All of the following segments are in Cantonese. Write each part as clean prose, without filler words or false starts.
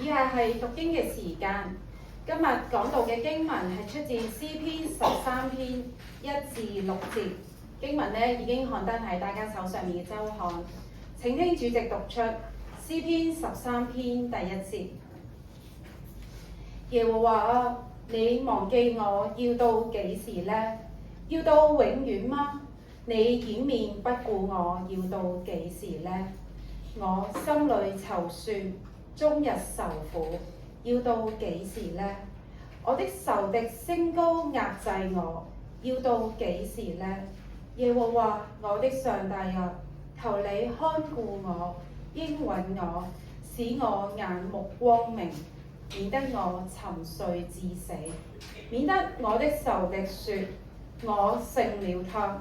以下係讀經嘅時間。今日講到嘅經文係出自詩篇13篇1至6節。經文已經刊登喺大家手上面嘅周刊。請聽主席讀出詩篇13篇第1節。耶和華啊，你忘記我要到幾時呢？要到永遠嗎？你掩面不顧我要到幾時呢？我心裏籌算，終日受苦，要到幾時呢？我的仇敵升高壓制我，要到幾時呢？耶和華我的上帝啊，求你看顧我，應允我，使我眼目光明，免得我沉睡至死，免得我的仇敵說我勝了他，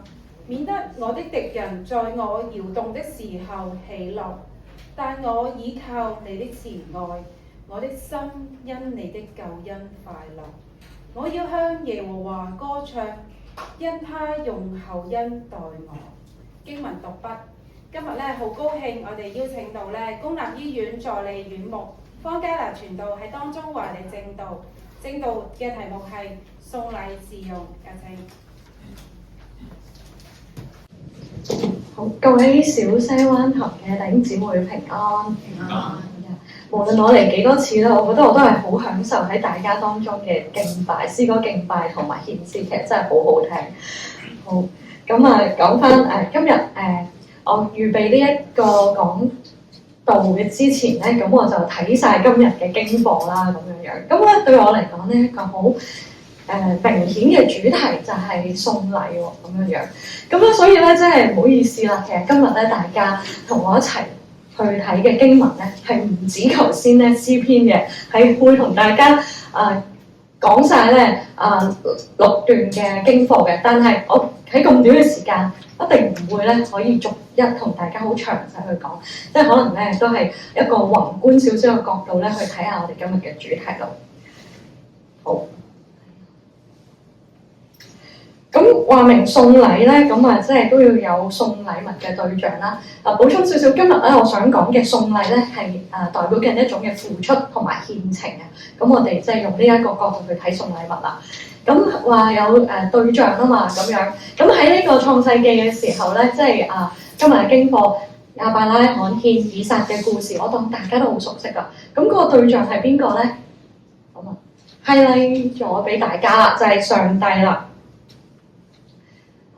免得我的敵人在我搖動的時候喜樂。但我倚靠你的慈愛，我的心因你的救恩快樂。我要向耶和華歌唱，因他用厚恩待我。經文讀畢。今日好高興，我哋邀請到公立醫院助理院牧方嘉娜傳道喺當中為我哋證道。證道嘅題目係送禮自用。有請。好，各位小西灣堂嘅弟兄姊妹平安。平安。無論我嚟幾多次咧，我覺得我都係好享受喺大家當中嘅敬拜、詩歌敬拜同埋獻詩，其實真係好好聽。好，咁啊講翻今日我預備呢一個講道嘅之前咧，咁我就睇晒今日嘅經課啦，咁樣樣。咁咧對我嚟講咧，一個好明顯嘅主題就係送禮喎，咁樣樣。咁咧所以咧真係唔好意思啦，其實今日咧大家同我一齊去睇嘅經文咧，係唔止頭先咧詩篇嘅，係會同大家講晒咧6段嘅經課嘅。但係我喺咁短嘅時間，一定唔會咧可以逐一同大家好詳細去講，即係可能咧都係一個宏觀少少嘅角度咧去睇下我哋今日嘅主題咯。好。咁話明送禮咧，咁啊即係都要有送禮物嘅對象啦。補充少少，今日咧我想講嘅送禮咧係代表緊一種嘅付出同埋獻情啊。咁我哋即係用呢一個角度去睇送禮物啦。咁話有對象啊嘛，咁樣。咁喺呢個創世記嘅時候咧，即係今日嘅經課亞伯拉罕獻以撒嘅故事，我當大家都好熟悉啦。咁嗰個對象係邊個咧？咁啊，highlight咗俾大家啦，就係上帝啦。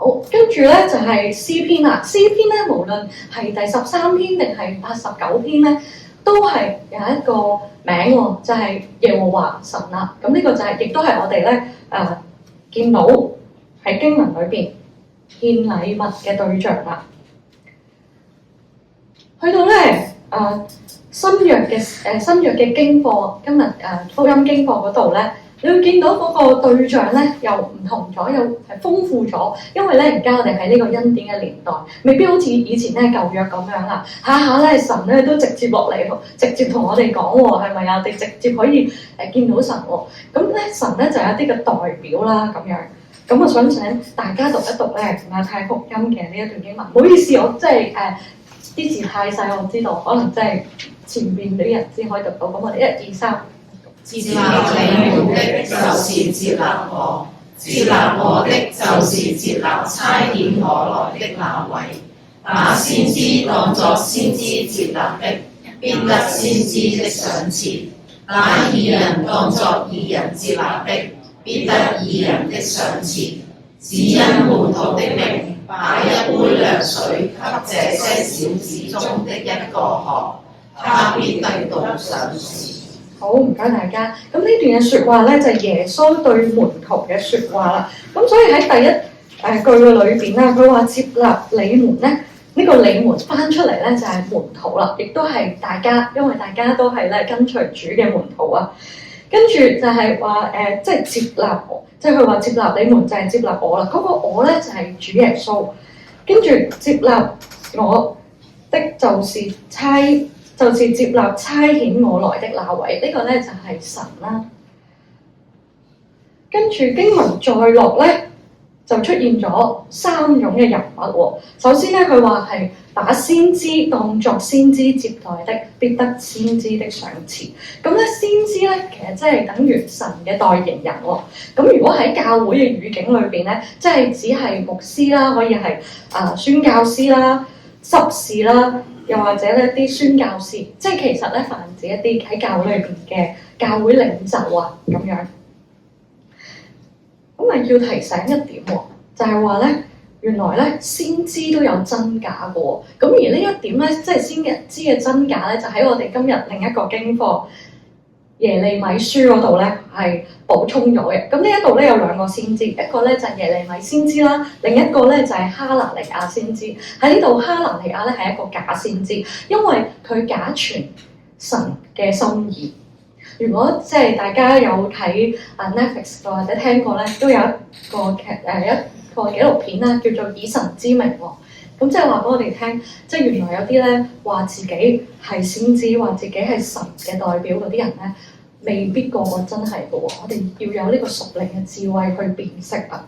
好，跟住咧就係詩篇啦。詩篇咧，無論係第13篇定係89篇咧，都係有一個名喎，就係耶和華神啦。咁呢個就係，亦都係我哋咧見到喺經文裏邊獻禮物嘅對象啦。去到咧新約嘅經課，今日福音經課嗰度咧。你會見到嗰個對象咧又唔同咗，又係豐富咗，因為咧而家我哋喺呢個恩典嘅年代，未必好似以前咧舊約咁樣啦，下下咧神咧都直接落嚟，直接同我哋講喎，係咪啊？我哋直接可以見到神喎。咁咧神咧就有一啲嘅代表啦咁樣。咁我想請大家讀一讀咧馬太福音嘅呢一段經文。唔好意思，我即係啲字太細，我知道可能真係前面啲人先可以讀到。咁我哋1、2、3。接納你們的，就是接納我；接納我的，就是接納差遣我來的那位。把先知當作先知接納的，必得先知的賞賜；把義人當作義人接納的，必得義人的賞賜。只因門徒的名，把一杯涼水給這些小子中的一個喝，他必得到賞賜。好，唔該大家。咁呢段嘅説話咧，就係耶穌對門徒嘅説話啦。咁所以喺第一句嘅裏邊啦，佢話接納你們咧，呢個你們翻出嚟咧就係門徒啦，亦都係大家，因為大家都係咧跟隨主嘅門徒啊。跟住就係話即係接納我，即係佢話接納你們就係接納我啦。嗰個我咧就係主耶穌。跟住接納我的就是接納差遣我來的那位，呢個咧就係神啦。跟住經文再落咧，就出現咗3種嘅人物喎。首先咧，佢話係把先知當作先知接待的，必得先知的賞賜。咁咧，先知咧其實即係等於神嘅代言人喎。咁如果喺教會嘅語境裏邊咧，即係只係牧師啦，可以係宣教師啦、執事啦，又或者咧啲宣教士，即係其實咧泛指一啲喺教會裏邊嘅教會領袖啊咁樣。咁啊要提醒一點喎，就係話咧，原來咧先知都有真假嘅喎。咁而呢一點咧，即係先知嘅真假咧，就喺我哋今日另一個經課耶利米書嗰度咧係補充咗嘅。咁呢一度咧有2個先知，一個咧就係耶利米先知啦，另一個咧就係哈拿尼亞先知。喺呢度哈拿尼亞咧係一個假先知，因為佢假傳神嘅心意。如果即係大家有睇Netflix 或者聽過咧，都有一個一個紀錄片啦，叫做《以神之名》喎。咁即係話俾我哋聽，即係原來有啲咧話自己係先知，話自己係神嘅代表嗰啲人咧，未必個個真係嘅喎。我哋要有呢個屬靈嘅智慧去辨識啊。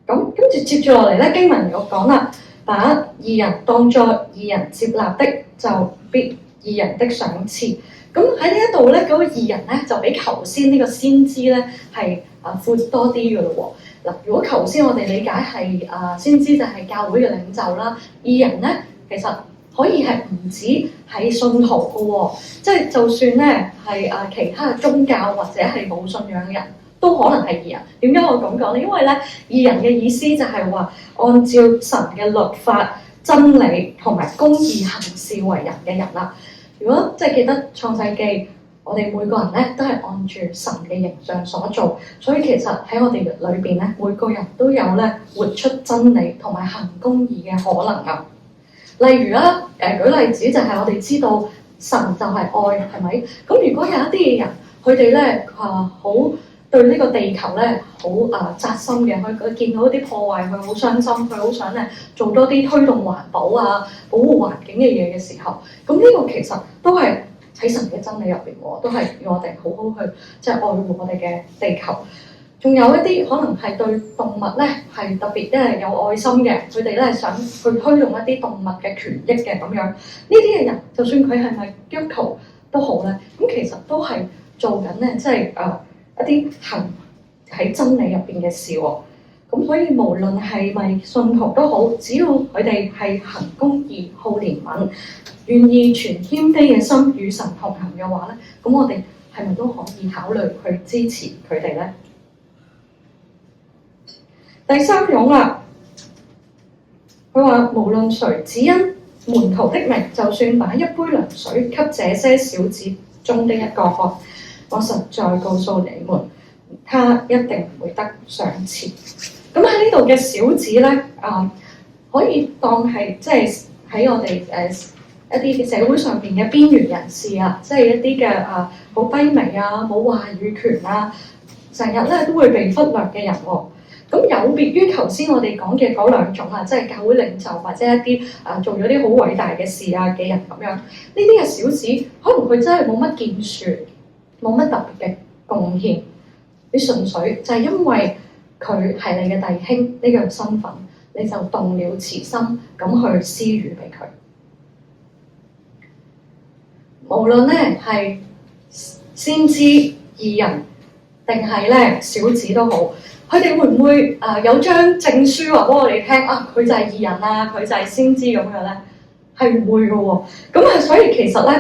咁跟住接住落嚟咧，經文有講啦，把義人當作義人接納的，就必義人的賞賜。咁喺呢一度咧，嗰個義人咧就比頭先呢個先知咧係闊多啲嘅咯喎。嗱，如果頭先我哋理解係先知就係教會嘅領袖啦，義人咧其實可以係唔止係信徒嘅喎，即係就算咧係其他嘅宗教或者係冇信仰嘅人都可能係義人。點解我咁講咧？因為咧義人嘅意思就係話按照神嘅律法、真理同埋公義行事為人嘅人啦。如果即係記得創世記，我哋每個人咧都係按住神嘅形象所做，所以其實喺我哋裏邊咧，每個人都有咧活出真理同埋行公義嘅可能啊。例如啦，舉例子就係我哋知道神就係愛，係咪？咁如果有一啲嘅人，佢哋咧好對呢個地球咧好扎心嘅，佢見到一啲破壞，佢好傷心，佢好想咧做多啲推動環保啊、保護環境嘅嘢嘅時候，咁呢個其實都係喺神嘅真理入邊喎，都係要我哋好好去即係愛護我哋嘅地球。仲有一啲可能係對動物咧係特別有愛心嘅，佢哋咧想去推動一啲動物嘅權益嘅咁樣。呢啲嘅人，就算佢係咪基督徒都好咧，咁其實都係做緊咧即係一啲行喺真理入邊嘅事喎。咁所以無論係咪信徒都好，只要佢哋係行公義、好憐憫、願意存謙卑嘅心與神同行嘅話咧，咁我哋係咪都可以考慮去支持佢哋咧？第3種啦，佢話無論誰只因門徒的名，就算把一杯涼水給這些小子中的一個喝，我實在告訴你們，他一定會得賞賜。咁喺呢度嘅小子咧，可以當係即係喺我哋一啲嘅社會上邊嘅邊緣人士啊，即係一啲嘅好卑微啊、冇話語權啊，成日咧都會被忽略嘅人喎。咁有別於頭先我哋講嘅嗰2種啊，即係教會領袖或者一啲做咗啲好偉大嘅事啊嘅人咁樣，呢啲嘅小子可能佢真係冇乜建樹，冇乜特別嘅貢獻，你純粹就係因為佢係你嘅弟兄呢個身份，你就動了慈心咁去施予俾佢。無論咧係先知、義人定係咧小子都好。佢哋會唔會有張證書話俾我哋聽佢就係義人啊，佢就係先知咁樣咧？係唔會嘅喎。咁所以其實咧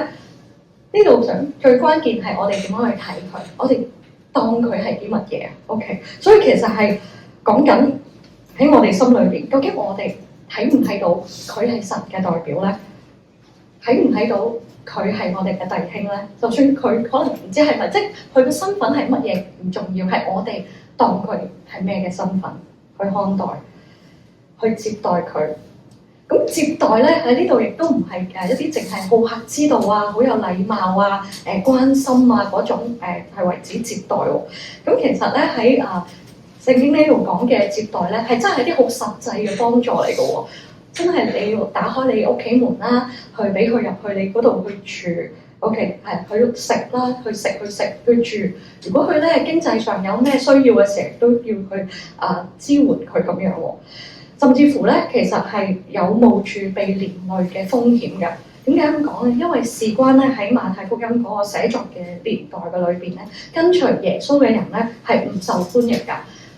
呢度想最關鍵係我哋點樣去睇佢，我哋當佢係啲乜嘢啊 ？OK， 所以其實係講緊喺我哋心裏邊，究竟我哋睇唔睇到佢係神嘅代表咧？睇唔睇到佢係我哋嘅弟兄咧？就算佢可能唔知係咪，即係佢嘅身份係乜嘢唔重要，係我哋當佢係咩嘅身份去看待、去接待佢。咁接待咧喺呢度亦都唔係一啲淨係好客之道啊、好有禮貌啊、關心啊嗰種係為止接待喎。咁其實咧喺聖經呢度講嘅接待咧係真係啲好實際嘅幫助嚟嘅喎。真係你要打開你屋企門啦，去俾佢入去你嗰度去住， OK 係去食啦，去住。如果佢咧經濟上有咩需要嘅時候，都要去支援佢咁樣喎。甚至乎咧，其實係有冒住被連累嘅風險嘅。點解咁講咧？因為事關咧喺馬太福音嗰個寫作嘅年代嘅裏邊咧，跟隨耶穌嘅人咧係唔受歡迎㗎。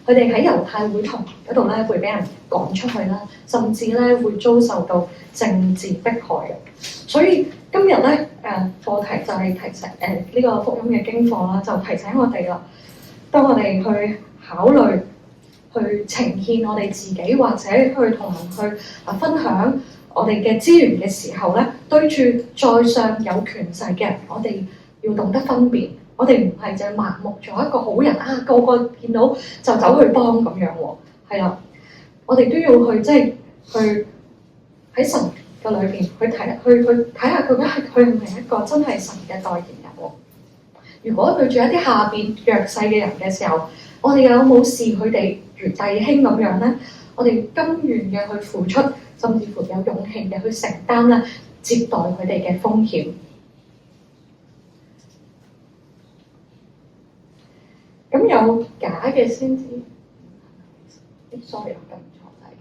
佢哋喺猶太會堂嗰度咧會俾人趕出去啦，甚至咧會遭受到政治迫害嘅。所以今日咧課題就係提醒呢個福音嘅經課啦，就提醒我哋啦。當我哋去考慮、去呈獻我哋自己，或者去同人去分享我哋嘅資源嘅時候咧，對住在上有權勢嘅人，我哋要懂得分辨。我哋唔係就係盲目做一個好人啊，個個見到就走去幫咁樣喎，係啦。我哋都要去去喺神嘅裏邊去睇下佢係唔係一個真係神嘅代言人喎。如果對住一啲下邊弱勢嘅人嘅時候，我哋有冇視佢哋如弟兄咁樣咧？我哋甘願嘅去付出，甚至乎有勇氣嘅去承擔咧接待佢哋嘅風險。咁有假嘅先知，sorry， 我撳錯大家。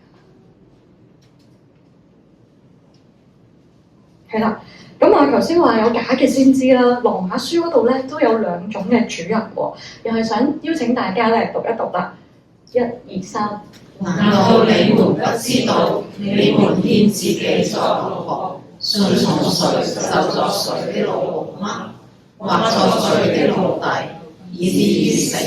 係啦，咁我頭先話有假嘅先知啦，《羅馬書》嗰度咧都有兩種嘅主人喎，又係想邀請大家咧讀一讀啦。1、2、3。難道你們不知道，你們獻自己作奴僕，順從誰就作誰的奴僕嗎？或作誰的奴隸，以至於死；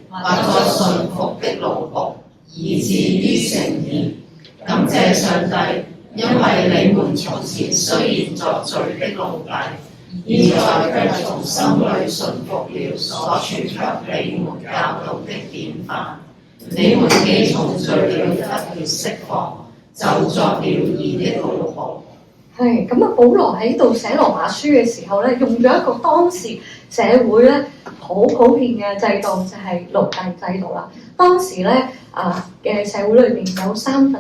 或作順服的奴僕，以至於成義。感謝上帝，因為你們從前雖然作罪的奴隸，現在卻從心裏順服了所傳給你們教導的典範。你們既從罪裏得了釋放，就作了義的奴僕。係咁啊！保羅喺度寫羅馬書嘅時候咧，用咗一個當時社會咧好普遍嘅制度，就係奴隸制度啦。當時咧嘅社會裏邊有1/3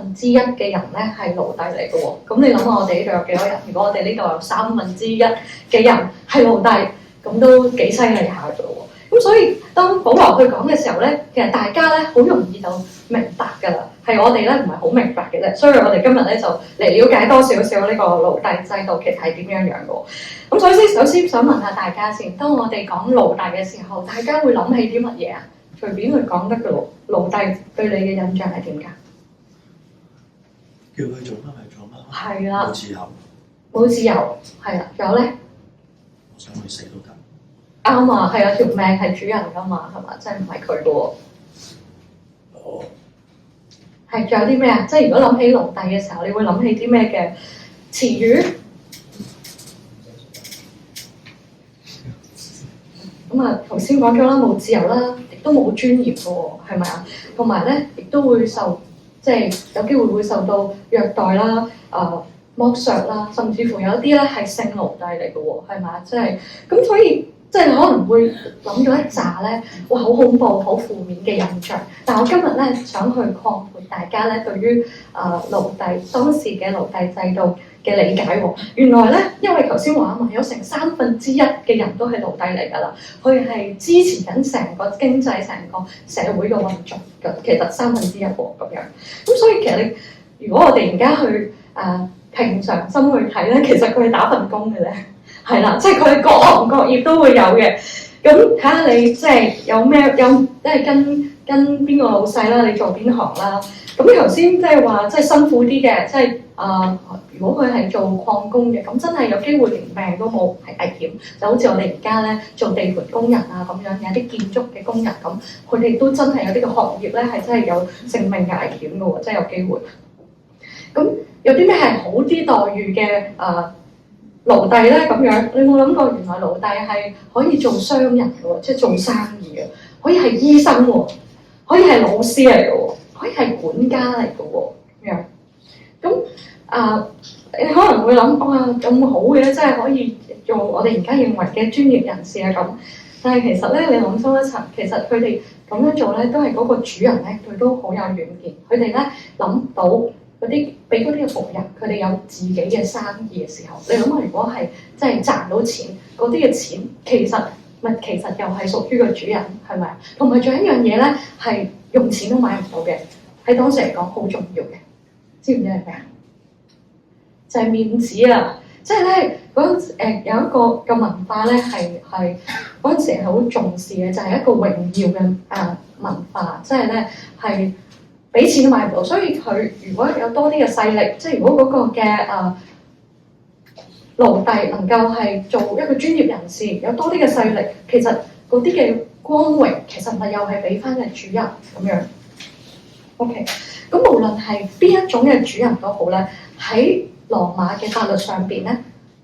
嘅人咧係奴隸嚟嘅喎。咁你諗下，我哋呢度有幾多人？如果我哋呢度有1/3嘅人係奴隸，咁都幾犀利下嘅喎。咁所以當保羅去講嘅時候咧，其實大家咧好容易就明白㗎啦，係我哋咧唔係好明白嘅啫。所以我哋今日咧就嚟了解多少少呢個奴隸制度其實係點樣樣嘅喎。咁首先想問下大家先，當我哋講奴隸嘅時候，大家會諗起啲乜嘢啊？隨便去講得嘅奴隸對你嘅印象係點㗎？叫佢做乜咪做乜，係啦，冇自由，冇自由，係啦，仲有咧？我想去死都得。啱啊，係啊，條命係主人㗎嘛，係嘛？真係唔係佢嘅喎。哦。係，仲有啲咩啊？即係如果諗起奴隸嘅時候，你會諗起啲咩嘅詞語？咁啊，頭先講咗啦，冇自由啦，亦都冇尊嚴嘅喎，係咪啊？同埋咧，亦都會受即係有機會會受到虐待啦、剝削啦，甚至乎有啲咧係性奴隸嚟嘅喎，係咪啊？即係咁，所以。即係可能會諗咗一紮咧，哇！好恐怖、好負面嘅印象。但我今日咧想去擴闊大家咧對於奴隸當時嘅奴隸制度嘅理解喎。原來咧，因為頭先話啊嘛，有成1/3嘅人都係奴隸嚟㗎啦，佢係支持緊成個經濟、成個社會嘅運作嘅。其實1/3喎咁樣。咁所以其實你如果我哋而家去平常心去睇咧，其實佢係打份工嘅咧。係啦，即係佢各行各業都會有嘅。咁睇下你即係有咩即係跟邊個老細啦，你做邊行啦。咁頭先即係話即係辛苦啲嘅，即係如果佢係做礦工嘅，咁真係有機會連命都冇，係危險。就好似我哋而家咧做地盤工人啊咁樣，有啲建築嘅工人咁，佢哋都真係有啲個行業咧係真係有性命嘅危險嘅喎，真係有機會。咁有啲咩係好啲待遇嘅奴隸咧咁樣，你有冇諗過原來奴隸係可以做商人嘅喎，即係做生意嘅，可以係醫生喎，可以係老師嚟嘅喎，可以係管家嚟嘅喎咁樣。咁你可能會諗哇咁好嘅，即係可以做我哋而家認為嘅專業人士啊咁。但係其實咧，你諗深一層，其實佢哋咁樣做咧，都係嗰個主人咧，佢都好有遠見。佢哋咧諗到嗰啲俾嗰啲嘅僕人，佢哋有自己嘅生意嘅時候，你諗下，如果係真係賺到錢，嗰啲嘅錢其實又係屬於個主人，係咪？同埋仲有一樣嘢咧，係用錢都買唔到嘅，喺當時嚟講好重要嘅，知唔知係咩啊？就係面子啊！即係咧有一個嘅文化咧係嗰陣時係好重視嘅，就係一個榮耀嘅文化，即係咧係俾錢都買唔到，所以佢如果有多啲嘅勢力，即係如果嗰個嘅奴隸能夠係做一個專業人士，有多啲嘅勢力，其實嗰啲嘅光榮其實咪又係俾翻嘅主人咁樣。OK， 咁無論係邊一種嘅主人都好咧，喺羅馬嘅法律上邊咧，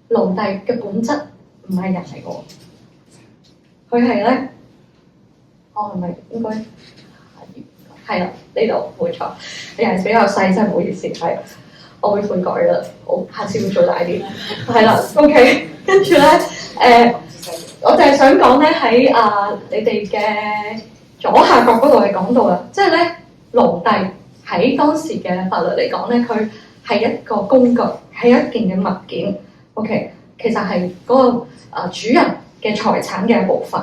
奴隸嘅本質唔係人嚟嘅喎，佢係咧，係咪應該係啦？呢度冇錯，你係比較細，真係唔好意思，係我會悔改啦，好，下次會做大啲，係啦 ，OK， 跟住咧，我就係想講咧喺你哋嘅左下角嗰度係講到啦，即係咧奴隸喺當時嘅法律嚟講咧，佢係一個工具，係一件嘅物件 ，OK， 其實係嗰個主人嘅財產嘅一部分。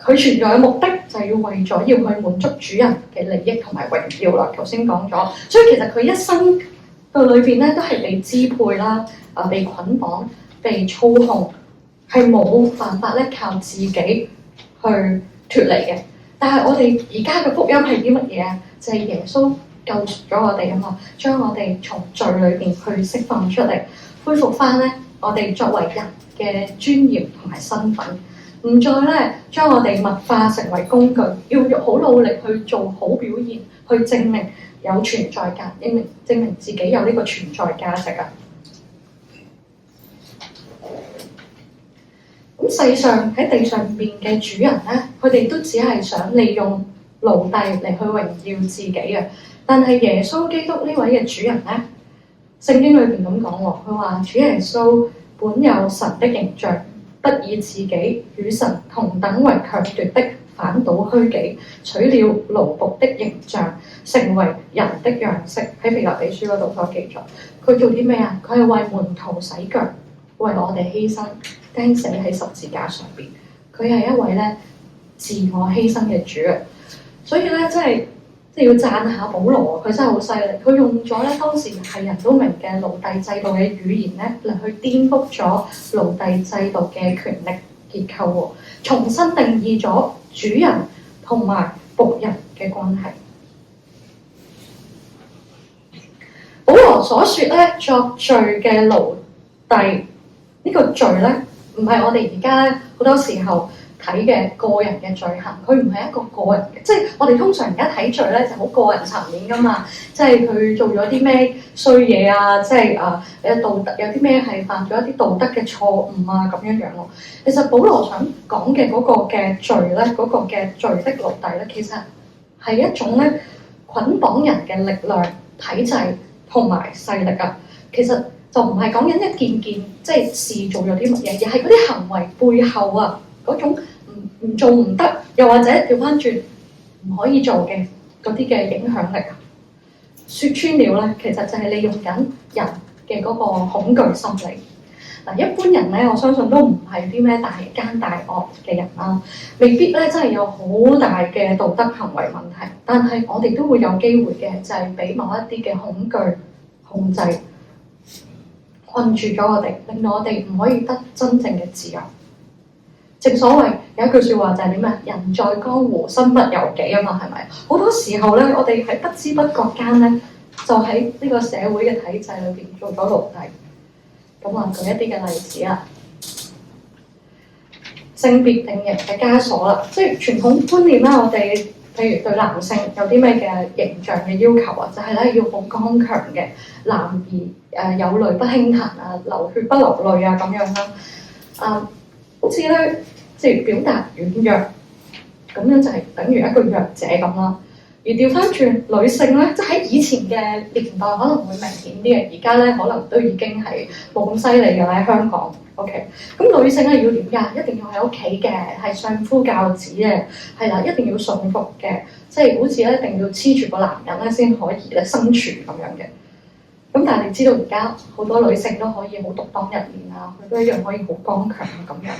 佢存在嘅目的就係要為咗要去滿足主人嘅利益同埋榮耀啦。頭先講咗，所以其實佢一生嘅裏邊咧都係被支配啦，被捆綁、被操控，係冇辦法咧靠自己去脫離嘅。但係我哋而家嘅福音係啲乜嘢啊？就係耶穌救贖咗我哋啊嘛，將我哋從罪裏邊去釋放出嚟，恢復翻咧我哋作為人嘅尊嚴同埋身份。唔再咧將我哋物化成為工具，要好努力去做好表現，去證明有存在價，證明自己有呢個存在價值啊！咁世上喺地上邊嘅主人咧，佢哋都只係想利用奴隸嚟去榮耀自己嘅。但係耶穌基督呢位嘅主人咧，聖經裏邊咁講喎，佢話主耶穌本有神的形象。不以自己與神同等為強奪的，反倒虛己，取了奴僕的形象，成為人的樣式。喺腓立比書嗰度所記載，佢做啲咩啊？佢係為門徒洗腳，為我哋犧牲，釘死喺十字架上邊。佢係一位咧自我犧牲嘅主啊！所以咧，即係要讚下保羅，佢真係好犀利。佢用咗咧當時係人都明嘅奴隸制度嘅語言咧，嚟去顛覆咗奴隸制度嘅權力結構喎，重新定義咗主人同埋僕人嘅關係。保羅所說咧作罪嘅奴隸呢個罪咧，唔係我哋而家好多時候睇嘅個人嘅罪行，佢唔係一個個人嘅，即係我哋通常而家睇罪咧就好個人層面噶嘛，即係佢做咗啲咩衰嘢啊，即係道德有啲咩係犯咗一啲道德嘅錯誤啊咁樣樣咯。其實保羅想講嘅嗰個嘅罪咧，嗰個嘅罪的奴隸咧，其實係一種咧捆綁人嘅力量、體制同埋勢力啊。其實就唔係講緊一件件即係事做咗啲乜嘢，而係嗰啲行為背後啊嗰種唔做唔得，又或者調翻轉唔可以做嘅嗰啲嘅影響力啊，説穿了咧，其實就係利用緊人嘅嗰個恐懼心理。嗱，一般人咧，我相信都唔係啲咩大奸大惡嘅人啦，未必咧真係有好大嘅道德行為問題，但係我哋都會有機會嘅，就係俾某一啲嘅恐懼控制困住咗我哋，令到我哋唔可以得真正嘅自由。正所謂有一句説話就係點啊？人在江湖身不由己啊嘛，係咪？好多時候咧，我哋喺不知不覺間咧，就喺呢個社會嘅體制裏邊做咗奴隸。咁啊，舉一啲嘅例子啊，性別定型嘅枷鎖啦，即係傳統觀念啦，我哋譬如對男性有啲咩嘅形象嘅要求啊，就係咧要好剛強嘅，男兒有淚不輕彈啊，流血不流淚啊咁樣啦，好似咧即係表達軟弱，咁樣就係等於一個弱者咁啦。而調翻轉女性咧，即係喺以前嘅年代可能會明顯啲嘅，而家咧可能都已經係冇咁犀利嘅喺香港。OK， 咁女性係要點㗎？一定要喺屋企嘅，係相夫教子嘅，係啦，一定要順服嘅，即係好似咧一定要黐住個男人咧先可以咧生存咁樣嘅。咁但係你知道而家好多女性都可以好獨當一面啊，佢都一樣可以好剛強啊咁樣。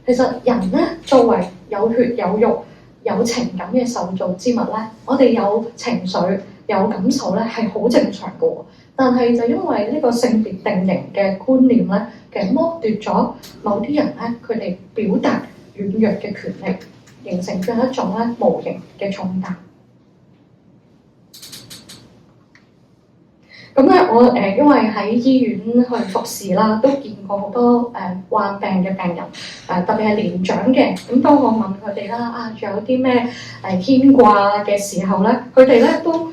其實人咧作為有血有肉有情感嘅受造之物咧，我哋有情緒有感受咧係好正常嘅喎。但係就因為呢個性別定型嘅觀念咧，其實剝奪咗某啲人咧佢哋表達軟弱嘅權利，形成咗一種咧無形嘅重擔。咁咧，我因為喺醫院去服侍啦，都見過好多患病嘅病人，特別係年長嘅。咁當我問佢哋啦，仲有啲咩牽掛嘅時候咧，佢哋咧都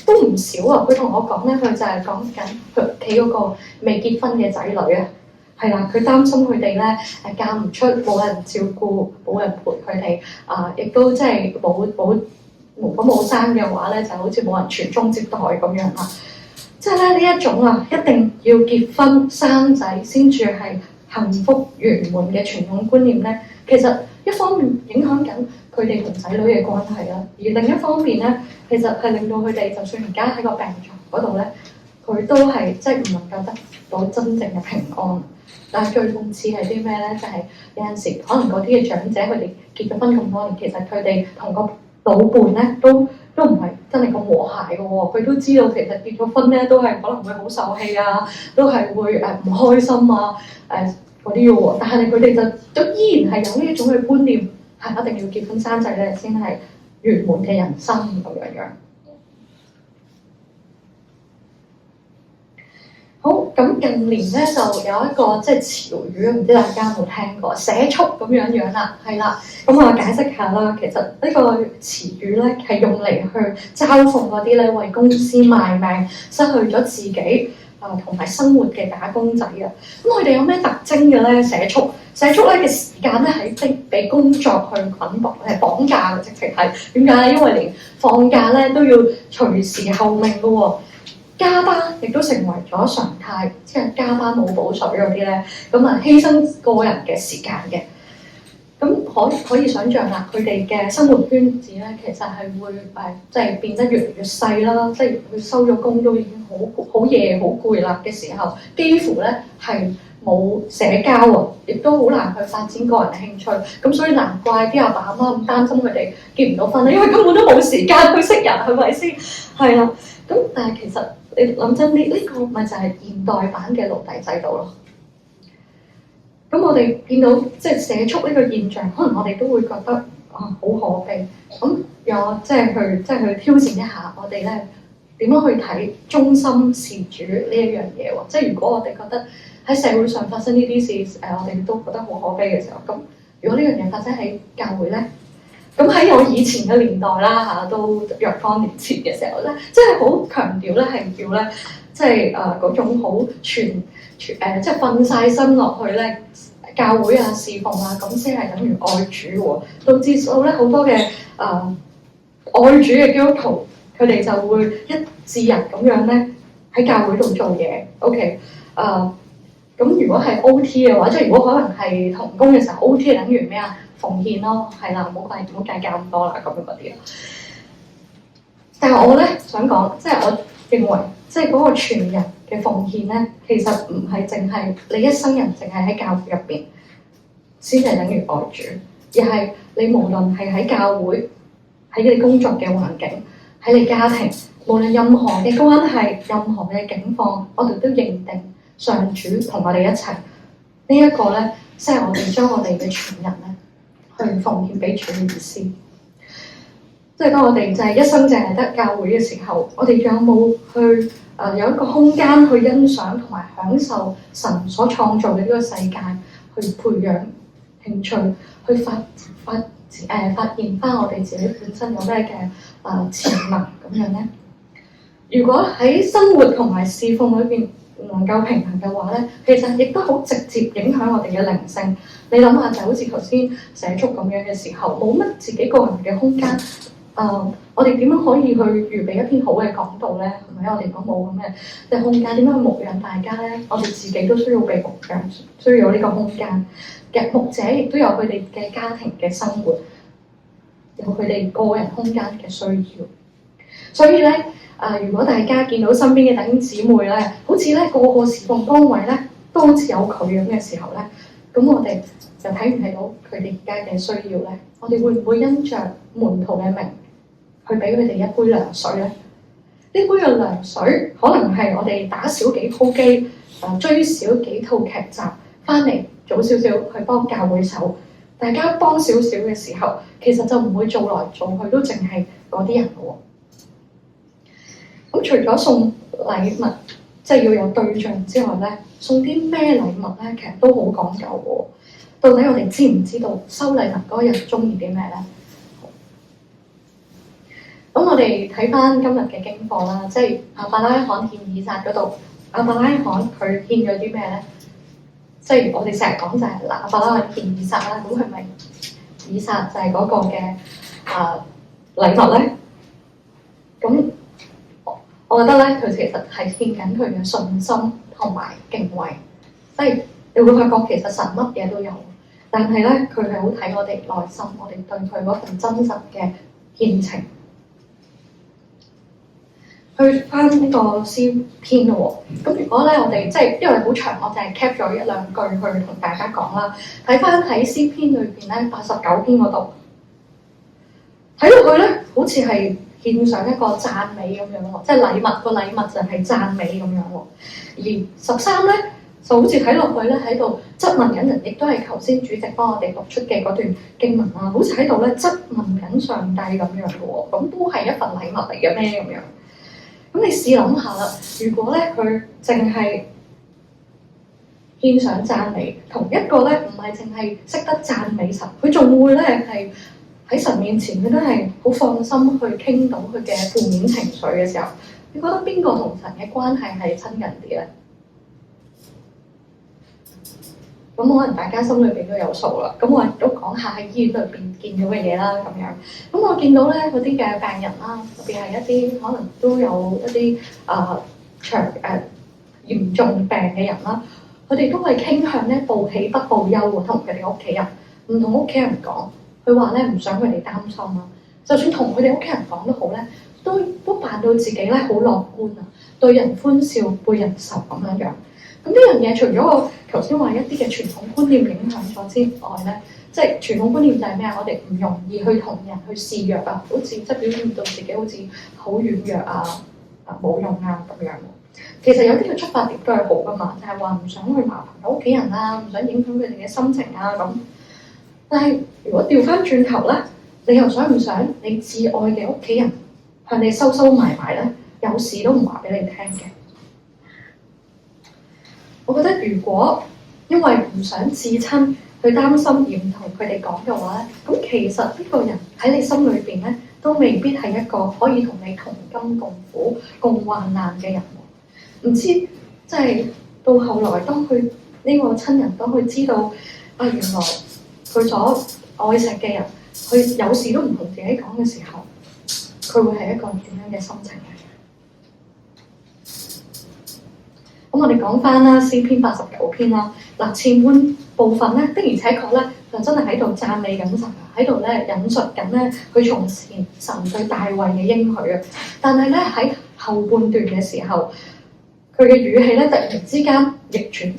都唔少啊。佢同我講咧，佢就係講緊佢屋企嗰個未結婚嘅仔女啊，係啦，佢擔心佢哋咧嫁唔出，冇人照顧，冇人陪佢哋亦都即係如果冇生嘅話咧，就好似冇人傳宗接代咁樣啦。即係咧呢一種一定要結婚生仔先至係幸福圓滿嘅傳統觀念咧，其實一方面影響緊佢哋同仔女嘅關係啦，而另一方面咧，其實係令到佢哋就算而家喺個病床嗰度咧，佢都係即係唔能夠得到真正嘅平安。但係最諷刺係啲咩咧？就係有陣時可能嗰啲嘅長者佢哋結咗婚咁多年，其實佢哋同個老伴咧都唔係真係咁和諧嘅喎，佢都知道其實結咗婚咧都係可能會好受氣啊，都係會唔開心啊嗰啲嘅喎，但係佢哋就都依然係有呢一種嘅觀念，係一定要結婚生仔咧先係圓滿嘅人生咁樣。好，咁近年咧就有一個即係潮語，唔知大家有冇聽過社畜咁樣啦，係啦。咁我解釋下啦，其實呢個詞語咧係用嚟去嘲諷嗰啲咧為公司賣命、失去咗自己同埋生活嘅打工仔啊。咁佢哋有咩特徵嘅咧？社畜咧嘅時間咧係被工作去捆綁綁架嘅，直情係點解咧？因為連放假咧都要隨時候命嘅喎。加班亦都成為咗常態，即係加班冇補水嗰啲咧，咁犧牲個人嘅時間嘅。咁可以想像啦，佢哋嘅生活圈子咧，其實係會即係變得越嚟越細啦。即係佢收咗工都已經好夜好攰啦嘅時候，幾乎咧係冇社交喎，亦都好難去發展個人嘅興趣。咁所以難怪啲阿爸阿媽咁擔心佢哋結唔到婚啦，因為根本都冇時間去識人，係咪先？係啦。咁但係其實你諗真啲，呢個咪就係現代版嘅奴隸制度咯。咁我哋見到即係社畜呢個現象，可能我哋都會覺得好可悲。咁有即係去挑戰一下我哋咧點樣去睇中心事主呢一樣嘢喎？即係如果我哋覺得喺社會上發生呢啲事，我哋都覺得好可悲嘅時候，咁如果呢樣嘢發生喺教會咧？咁喺我以前嘅年代啦都若干年前嘅時候咧，即係好強調咧係要咧，即係嗰種好即係瞓晒身落去咧，教會侍奉咁先係等於愛主喎。導致到咧好多嘅愛主嘅基督徒，佢哋就會一致人咁樣咧喺教會度做嘢。OK，咁如果係 OT 嘅話，即係如果可能係同工嘅時候 ，OT 係等於咩啊？奉獻咯，係啦，唔好計較咁多啦，咁樣嗰啲。但係我咧想講，即係我認為，即係嗰個全人嘅奉獻咧，其實唔係淨係你一生人淨係喺教會入邊先係等於愛主，而係你無論係喺教會、喺你工作嘅環境、喺你家庭，無論任何嘅關係、任何嘅境況，我哋都認定上主同我哋一齊。呢一個咧，即係我哋將我哋嘅全人咧。去奉獻俾主嘅意思，即係當我哋就係一生淨係得教會嘅時候，我哋有冇去有一個空間去欣賞同埋享受神所創造嘅呢個世界，去培養興趣，去發現翻我哋自己本身有咩嘅潛能咁樣咧？如果喺生活同埋侍奉裏邊唔能夠平衡嘅話咧，其實亦都好直接影響我哋嘅靈性。你諗下，就好似頭先社畜咁樣嘅時候，冇乜自己個人嘅空間。我哋點樣可以去預備一篇好嘅講道咧？係咪？我哋講冇咁嘅嘅空間，點樣去牧養大家咧？我哋自己都需要被牧養，需要有呢個空間。嘅牧者亦都有佢哋嘅家庭嘅生活，有佢哋個人空間嘅需要。所以咧，如果大家見到身邊嘅弟兄姊妹咧，好似咧個個侍奉崗位咧都好似有佢咁嘅時候咧，咁我哋就睇唔睇到佢哋而家嘅需要咧？我哋會唔會因着門徒嘅名去俾佢哋一杯涼水咧？呢杯嘅涼水可能係我哋打少幾鋪機，追少幾套劇集，翻嚟早少少去幫教會手，大家幫少少嘅時候，其實就唔會做來做去都淨係嗰啲人喎。咁除咗送禮物，即係要有對象之外咧，送啲咩禮物咧，其實都好講究喎。到底我哋知唔知道收禮物嗰個人中意啲咩咧？咁我哋睇翻今日嘅經課啦，即係亞伯拉罕獻以撒嗰度，亞伯拉罕佢獻咗啲咩咧？即係我哋成日講就係亞伯拉罕獻以撒啦，咁係咪以撒就係嗰個嘅禮物咧？咁我覺得咧，佢其實係獻緊佢嘅信心同埋敬畏，即係你會發覺其實神乜嘢都有，但係咧佢係好睇我哋內心，我哋對佢嗰份真實嘅獻情。去翻呢個詩篇咯喎，咁如果咧我哋即係因為好長，我就係 cap 咗一兩句去同大家講啦。睇翻喺詩篇裏邊咧89篇嗰度，睇落去咧好似係獻上一個讚美咁樣喎，即係禮物，個禮物就係讚美咁樣喎。而13咧就好似睇落去咧喺度質問緊人，亦都係頭先主席幫我哋讀出嘅嗰段經文啦，好似喺度咧質問緊上帝咁樣嘅喎，咁都係一份禮物嚟嘅咩咁樣？咁你試諗下啦，如果咧佢淨係獻上讚美，同一個咧唔係淨係識得讚美神，佢仲會咧係喺神面前佢都係好放心去傾到佢嘅負面情緒嘅時候，你覺得邊個同神嘅關係係親近啲咧？咁可能大家心裏邊都有數啦。咁我亦都講下喺醫院裏邊見到嘅嘢啦，咁樣。咁我見到咧嗰啲嘅病人啦，特別係一啲可能都有一啲嚴重病嘅人啦，佢哋都係傾向咧報喜不報憂喎，同佢哋屋企人唔同屋企人講，佢話咧唔想佢哋擔心啊。就算同佢哋屋企人講都好咧，都扮到自己咧好樂觀啊，對人歡笑背人愁咁樣樣。咁呢樣嘢除咗我頭先話一啲嘅傳統觀念影響咗之外咧，即係傳統觀念就係咩啊？我哋唔容易去同人去示弱啊，好似即係表現到自己好似好軟弱啊、冇用啊咁樣。其實有啲嘅出發點都係好噶嘛，就係話唔想去麻煩到屋企人啊，唔想影響佢哋嘅心情啊咁。但係如果調翻轉頭咧，你又想唔想你至愛嘅屋企人向你收收埋埋咧，有事都唔話俾你聽嘅？我覺得如果因為唔想至親去擔心而唔同佢哋講嘅話咧，咁其實呢個人喺你心裏邊咧都未必係一個可以同你同甘共苦共患難嘅人。唔知即係到後來當佢呢個親人當佢知道原來佢所愛錫嘅人佢有事都唔同自己講嘅時候，佢會係一個點樣嘅心情咧？咁我哋講翻啦，詩篇89篇啦。嗱，前半部分咧的而且確咧就真係喺度讚美緊神啊，喺度咧引述緊咧佢從前神對大衛嘅應許啊。但係咧喺後半段嘅時候，佢嘅語氣咧突然之間逆轉，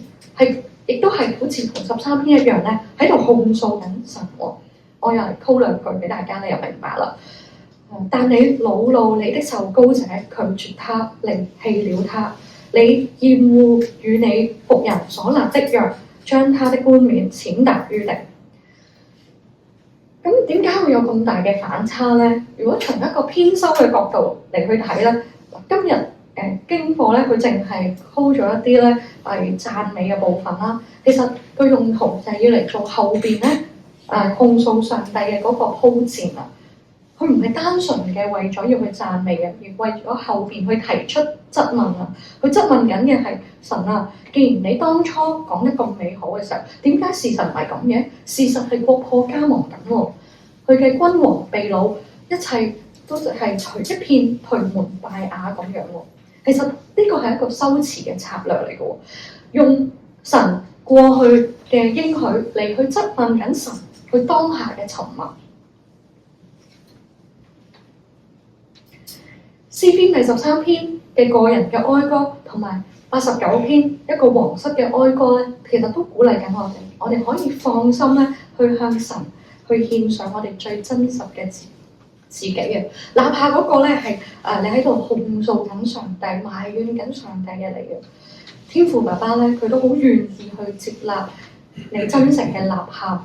亦都係好似同13篇一樣咧喺度控訴緊神喎。我又係鋪兩句俾大家，你又明白啦。但你惱怒你的受膏者，拒絕他，離棄了他。你厭惡與你僕人所立的約，將他的冠冕踐踏於地。咁點解會有咁大嘅反差咧？如果從一個編修嘅角度嚟去睇咧，今日經課咧佢淨係 hold 咗一啲咧係讚美嘅部分啦。其實佢用途就係要嚟做後邊咧控訴上帝嘅嗰個鋪墊啊。佢唔係單純嘅為咗要去讚美嘅，而為咗後邊去提出質問啊！佢質問緊嘅係神啊，既然你當初講得咁美好嘅時候，點解事實唔係咁嘅？事實係國破家亡緊喎，佢嘅君王被擄，一切都係隨一片頹垣敗瓦咁樣喎。其實呢個係一個修辭嘅策略嚟嘅喎，用神過去嘅應許嚟去質問緊神佢當下嘅沉默。詩詩篇第13篇嘅個人嘅哀歌，同埋89篇一個皇室嘅哀歌咧，其實都鼓勵緊我哋可以放心咧去向神去獻上我哋最真實嘅自己嘅，哪怕嗰個咧係你喺度控訴緊上帝、埋怨緊上帝嘅你嘅天父爸爸咧，佢都好願意去接納你真誠嘅吶喊，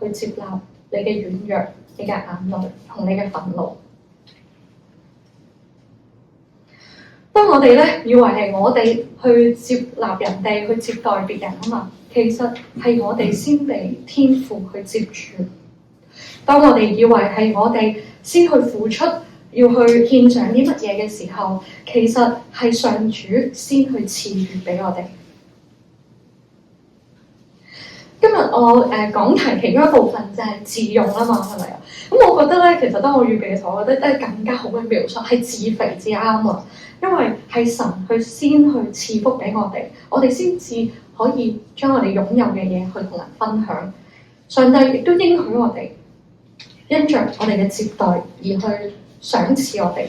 去接納你嘅軟弱、你嘅眼淚同你嘅憤怒。當我哋咧以為係我哋去接納人哋、去接待別人啊嘛，其實係我哋先被天父去接住。當我哋以為係我哋先去付出，要去獻上啲乜嘢嘅時候，其實係上主先去賜予俾我哋。今日我講題其中一部分就係自用啊嘛，係咪啊？咁我覺得咧，其實當我預備嘅時候，我覺得都係更加好嘅描述，係自肥至啱啊！因為係神去先去賜福俾我哋先至可以將我哋擁有嘅嘢去同人分享。上帝亦都應許我哋，因着我哋嘅接待而去賞賜我哋。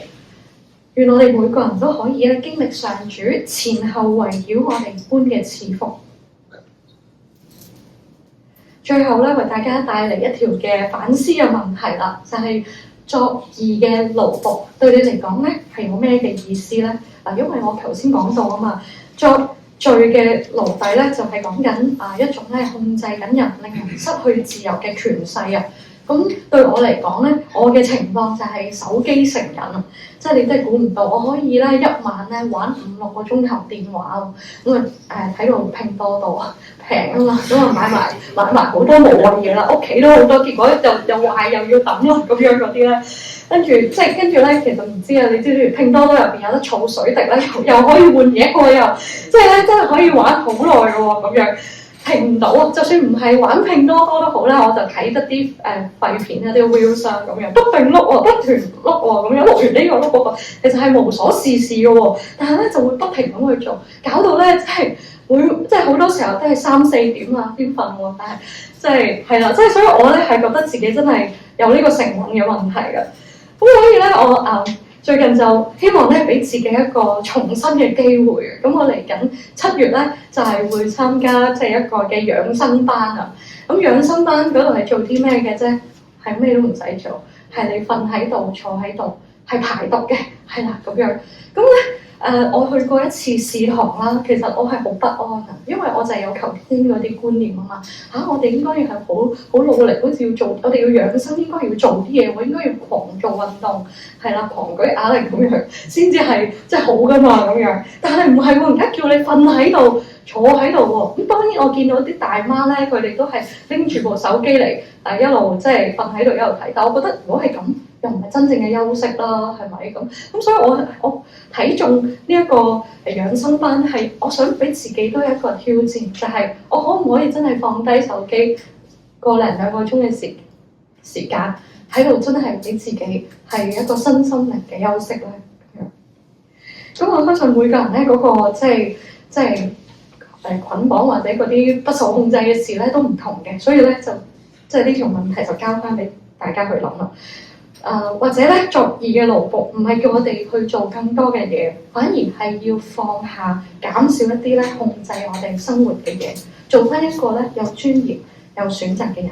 願我哋每個人都可以咧經歷上主前後圍繞我哋般嘅賜福。最後咧，為大家帶嚟一條嘅反思嘅問題啦，就係作義嘅奴僕對你嚟講咧係有咩嘅意思咧？嗱，因為我頭先講到啊嘛，作罪嘅奴隸咧就係講緊一種咧控制緊人，令人失去自由嘅權勢啊。咁對我嚟講咧，我嘅情況就係手機成癮啊！即係你真係估唔到，我可以咧一晚咧玩5-6個鐘頭電話喎。咁睇到拼多多平啊嘛，咁買埋好多無謂嘢啦，屋企都好多，結果又壞又要抌咯咁樣嗰啲咧。跟住咧，其實唔知啊，你知唔知拼多多入邊有得儲水滴咧，又可以換嘢喎，又即係咧真係可以玩好耐嘅喎咁樣。停唔到啊！就算唔係玩拼多多都好啦，我就睇得啲廢片啊，啲 reels 咁樣，不斷碌喎，不斷碌喎，咁樣碌完呢個碌嗰個，其實係無所事事嘅喎。但係咧就會不停咁去做，搞到咧即係好多時候都係3-4點啊先瞓喎。但係係啦，所以我咧係覺得自己真係有呢個成癮嘅問題嘅。咁所以咧我最近就希望咧俾自己一個重新嘅機會嘅，咁我嚟緊7月咧就係會參加即係一個嘅養生班啊。咁養生班嗰度係做啲咩嘅啫？係咩都唔使做，係你瞓喺度、坐喺度，係排毒嘅，係啦咁樣。咁咧我去過一次試堂啦，其實我係好不安啊，因為我就係有頭先嗰啲觀念啊嘛。我哋應該要係好努力，好似要做，我哋要養生，應該要做啲嘢，我應該要狂做運動，係啦，狂舉啞鈴咁樣，先至係即係好噶嘛咁樣。但係唔係喎，而家叫你瞓喺度、坐喺度喎。咁當然我見到啲大媽咧，佢哋都係拎住部手機嚟一路即係瞓喺度一路睇。但我覺得如果係咁，又唔係真正嘅休息啦，係咪咁？所以我睇中呢一個養生班係，我想俾自己都有一個挑戰，就係我可唔可以真係放低手機1-2個鐘嘅時間喺度，真係俾自己係一個身心靈嘅休息咧。咁我相信每個人咧嗰個即係捆綁或者嗰啲不受控制嘅事咧都唔同嘅，所以咧就即係呢條問題就交翻俾大家去諗啦。或者咧作義嘅奴僕唔係叫我哋去做更多嘅嘢，反而係要放下、減少一啲咧控制我哋生活嘅嘢，做翻一個咧有尊嚴、有選擇嘅人。